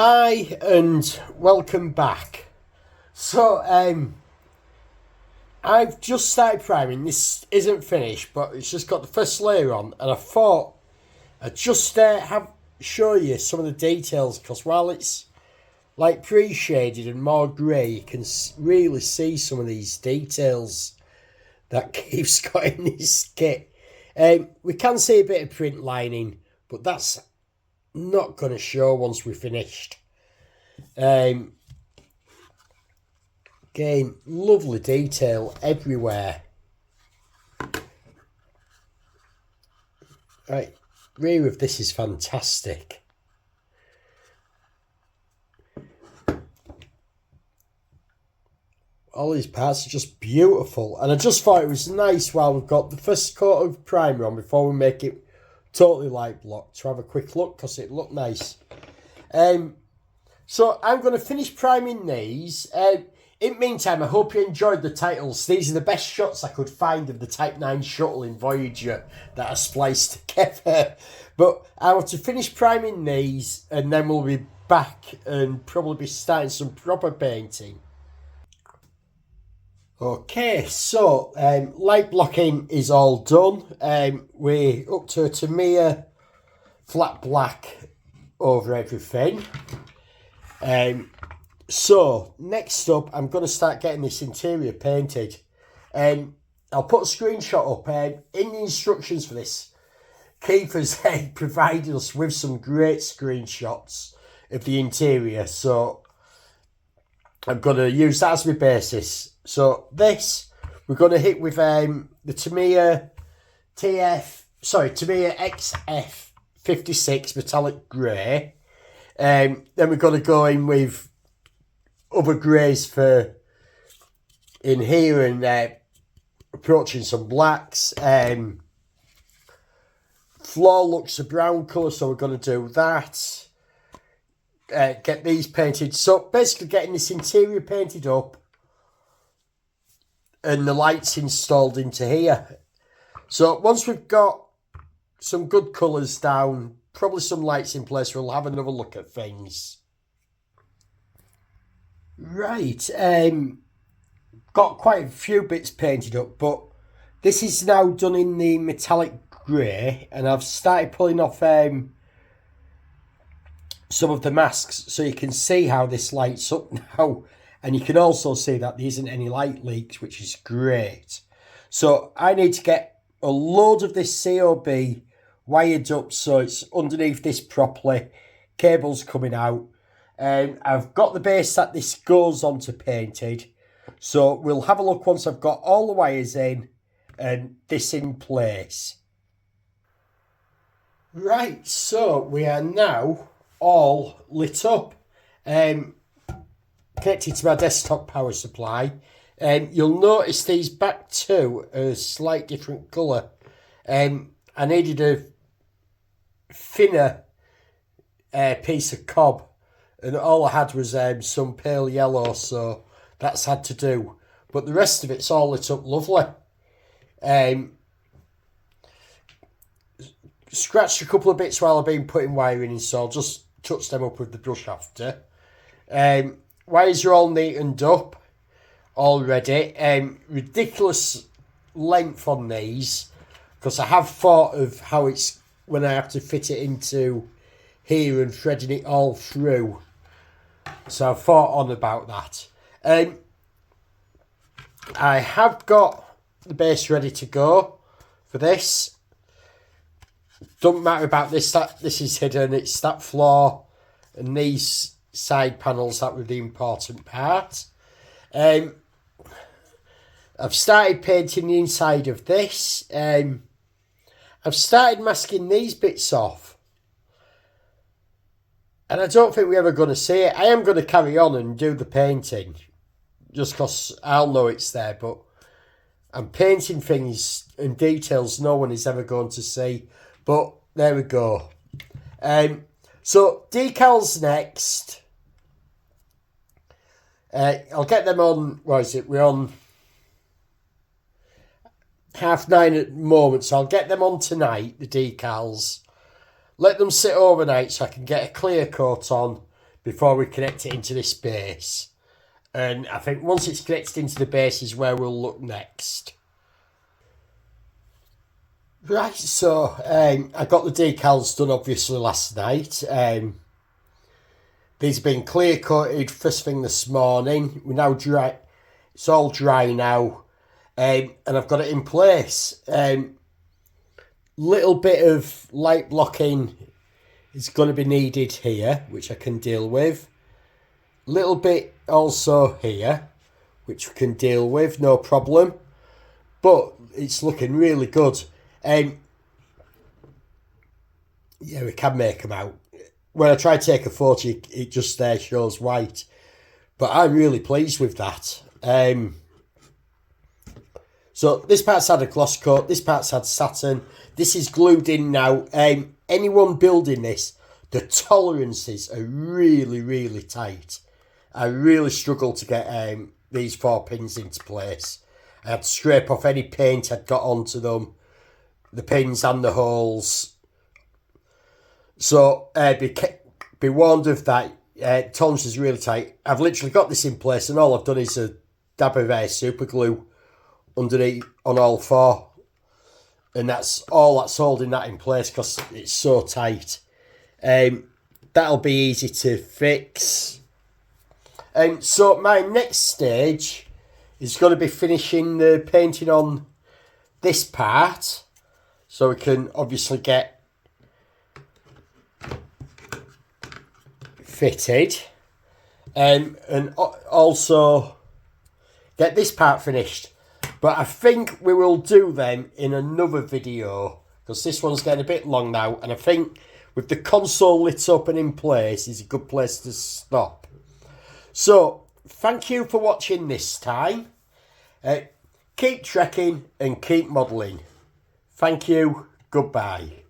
Hi and welcome back. So I've just started priming. This isn't finished, but it's just got the first layer on, and I thought I'd just show you some of the details, because while it's like pre-shaded and more grey, you can really see some of these details that Keith's got in this kit. We can see a bit of print lining, but that's not going to show once we're finished. Again, lovely detail everywhere. Right, rear of this is fantastic. All these parts are just beautiful, and I just thought it was nice while we've got the first coat of primer on before we make it totally light block to have a quick look, because it looked nice. So I'm going to finish priming these. In the meantime, I hope you enjoyed the titles. These are the best shots I could find of the Type 9 shuttle in Voyager that I spliced together. But I want to finish priming these, and then we'll be back and probably be starting some proper painting. Okay, so light blocking is all done. We're up to a Tamiya flat black over everything. So next up, I'm going to start getting this interior painted. I'll put a screenshot up. In the instructions for this, Keith has provided us with some great screenshots of the interior, so I'm going to use that as my basis. So this, we're going to hit with the Tamiya Tamiya XF56 metallic grey. Then we're going to go in with other greys for in here, and approaching some blacks. Floor looks a brown colour, so we're going to do that. Get these painted. So basically getting this interior painted up and the lights installed into here. So once we've got some good colours down, probably some lights in place, we'll have another look at things. Right, got quite a few bits painted up, but this is now done in the metallic grey, and I've started pulling off some of the masks, so you can see how this lights up now. And you can also see that there isn't any light leaks, which is great. So I need to get a load of this COB wired up so it's underneath this properly. Cables coming out. I've got the base that this goes onto painted. So we'll have a look once I've got all the wires in and this in place. Right, so we are now all lit up. Connected to my desktop power supply. You'll notice these back two are a slight different colour. I needed a thinner piece of cob, and all I had was some pale yellow, so that's had to do. But the rest of it's all lit up lovely. Scratched a couple of bits while I've been putting wiring in, so I'll just touch them up with the brush after. Wires are all neatened up already. Ridiculous length on these, because I have thought of how it's when I have to fit it into here and threading it all through. So I've thought on about that. I have got the base ready to go for this. Don't matter about this, that this is hidden. It's that floor and these side panels that were the important part. I've started painting the inside of this. I've started masking these bits off, and I don't think we're ever going to see it. I am going to carry on and do the painting just because I'll know it's there, but I'm painting things and details no one is ever going to see. But there we go. So decals next. I'll get them on, what is it, we're on 9:30 at the moment, so I'll get them on tonight, the decals. Let them sit overnight so I can get a clear coat on before we connect it into this base. And I think once it's connected into the base is where we'll look next. Right, so I got the decals done obviously last night. These have been clear coated first thing this morning. We're now dry. It's all dry now. And I've got it in place. Little bit of light blocking is going to be needed here, which I can deal with. Little bit also here, which we can deal with, no problem. But it's looking really good. Yeah, we can make them out. When I try to take a photo, it just there shows white. But I'm really pleased with that. So this part's had a gloss coat, this part's had satin. This is glued in now. Anyone building this, the tolerances are really, really tight. I really struggled to get these 4 pins into place. I had to scrape off any paint I'd got onto them. The pins and the holes. So be warned of that. Tolerance is really tight. I've literally got this in place and all I've done is a dab of super glue underneath on all 4. And that's all that's holding that in place because it's so tight. That'll be easy to fix. So my next stage is going to be finishing the painting on this part. So we can obviously get fitted. And also get this part finished. But I think we will do them in another video. Because this one's getting a bit long now. And I think with the console lit up and in place is a good place to stop. So, thank you for watching this time. Keep trekking and keep modelling. Thank you. Goodbye.